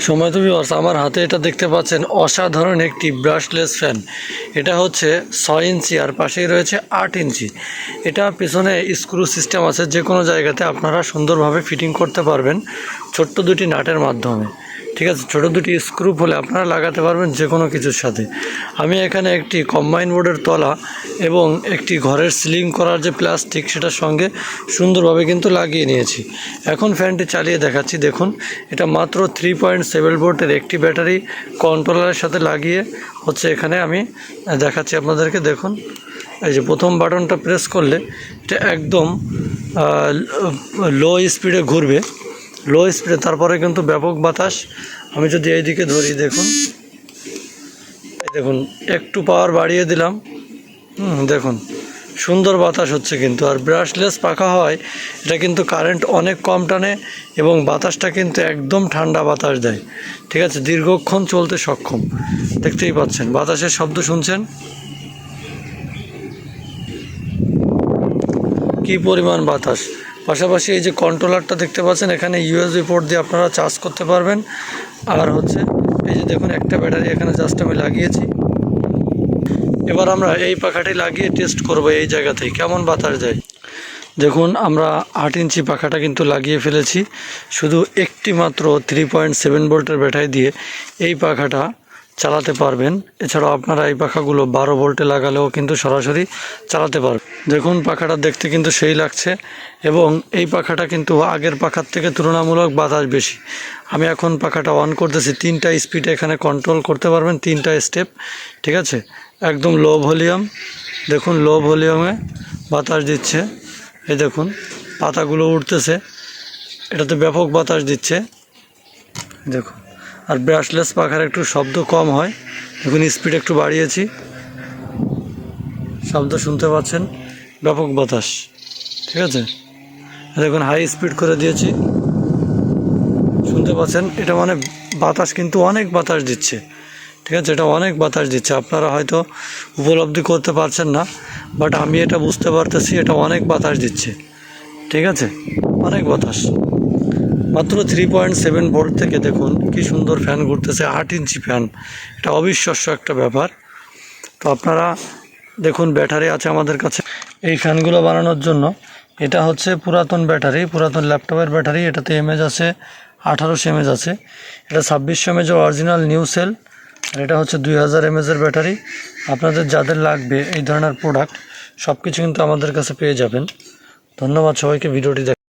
সময় তো ভিউয়ার্স, আমার হাতে এটা দেখতে পাচ্ছেন অসাধারণ একটি ব্রাশলেস ফ্যান। এটা হচ্ছে 6 ইঞ্চি আর পাশেই রয়েছে 8 ইঞ্চি। এটা পিছনে স্ক্রু সিস্টেম আছে, যে কোনো জায়গাতে আপনারা সুন্দরভাবে ফিটিং করতে পারবেন ছোট্ট দুটি নাটের মাধ্যমে। ঠিক আছে, ছোটো দুটি স্ক্রু হলে আপনারা লাগাতে পারবেন যে কোনো কিছুর সাথে। আমি এখানে একটি কম্বাইন বোর্ডের তলা এবং একটি ঘরের সিলিং করার যে প্লাস্টিক সেটার সঙ্গে সুন্দরভাবে কিন্তু লাগিয়ে নিয়েছি। এখন ফ্যানটি চালিয়ে দেখাচ্ছি। দেখুন, এটা মাত্র 3.7 ভোল্টের একটি ব্যাটারি কন্ট্রোলারের সাথে লাগিয়ে হচ্ছে এখানে আমি দেখাচ্ছি আপনাদেরকে। দেখুন, এই যে প্রথম বাটনটা প্রেস করলে এটা একদম লো স্পিডে ঘুরবে, লো স্পিডে, তারপরে কিন্তু ব্যাপক বাতাস। আমি যদি এইদিকে ধরি, দেখুন, দেখুন একটু পাওয়ার বাড়িয়ে দিলাম, দেখুন সুন্দর বাতাস হচ্ছে কিন্তু। আর ব্রাশলেস পাখা হয়, এটা কিন্তু কারেন্ট অনেক কম টানে এবং বাতাসটা কিন্তু একদম ঠান্ডা বাতাস দেয়। ঠিক আছে, দীর্ঘক্ষণ চলতে সক্ষম। দেখতেই পাচ্ছেন বাতাসের শব্দ শুনছেন কি পরিমাণ বাতাস। পাশাপাশি এই যে কন্ট্রোলারটা দেখতে পাচ্ছেন, এখানে ইউএসবি পোর্ট দিয়ে আপনারা চার্জ করতে পারবেন। আর হচ্ছে এই যে দেখুন, একটা ব্যাটারি এখানে জাস্ট আমি লাগিয়েছি। এবার আমরা এই পাখাটি লাগিয়ে টেস্ট করব এই জায়গাতেই কেমন বাতাস দেয়। দেখুন, আমরা 8 ইঞ্চি পাখাটা কিন্তু লাগিয়ে ফেলেছি। শুধু একটি মাত্র 3.7 ভোল্টের ব্যাটারি দিয়ে এই পাখাটা চালাতে পারবেন। এছাড়াও আপনারা এই পাখাগুলো 12 ভোল্টে লাগালেও কিন্তু সরাসরি চালাতে পারবেন। দেখুন, পাখাটা দেখতে কিন্তু সেই লাগছে এবং এই পাখাটা কিন্তু আগের পাখার থেকে তুলনামূলক বাতাস বেশি। আমি এখন পাখাটা অন করতেছি। 3টা স্পিডে এখানে কন্ট্রোল করতে পারবেন, 3টা স্টেপ। ঠিক আছে, একদম লো ভলিউম। দেখুন, লো ভলিউমে বাতাস দিচ্ছে। এই দেখুন, পাতাগুলো উঠতেছে, এটাতে ব্যাপক বাতাস দিচ্ছে। দেখুন, আর ব্রাশলেস পাখার একটু শব্দ কম হয়। দেখুন, স্পিড একটু বাড়িয়েছি, শব্দ শুনতে পাচ্ছেন, ব্যাপক বাতাস। ঠিক আছে, দেখুন হাই স্পিড করে দিয়েছি, শুনতে পাচ্ছেন। এটা মানে বাতাস কিন্তু অনেক বাতাস দিচ্ছে। ঠিক আছে, এটা অনেক বাতাস দিচ্ছে। আপনারা হয়তো উপলব্ধি করতে পারছেন না, বাট আমি এটা বুঝতে পারতেছি, এটা অনেক বাতাস দিচ্ছে। ঠিক আছে, অনেক বাতাস। মাত্র 3.7 ভোল্ট থেকে দেখুন কি সুন্দর ফ্যান ঘুরতেছে। 8 ইঞ্চি ফ্যান, এটা অবিশ্বাস্য একটা ব্যাপার। তো আপনারা দেখুন, ব্যাটারি আছে আমাদের কাছে এই ফ্যানগুলো বানানোর জন্য। এটা হচ্ছে পুরাতন ব্যাটারি, পুরাতন ল্যাপটপের ব্যাটারি। এটাতে এমএজ আছে 1800 এমএজ আছে। এটা 2600 এমএজের অরিজিনাল নিউ সেল। আর এটা হচ্ছে 2000 এমএজের ব্যাটারি। আপনাদের যাদের লাগবে এই ধরনের প্রোডাক্ট, সব কিছু কিন্তু আমাদের কাছে পেয়ে যাবেন। ধন্যবাদ সবাইকে ভিডিওটি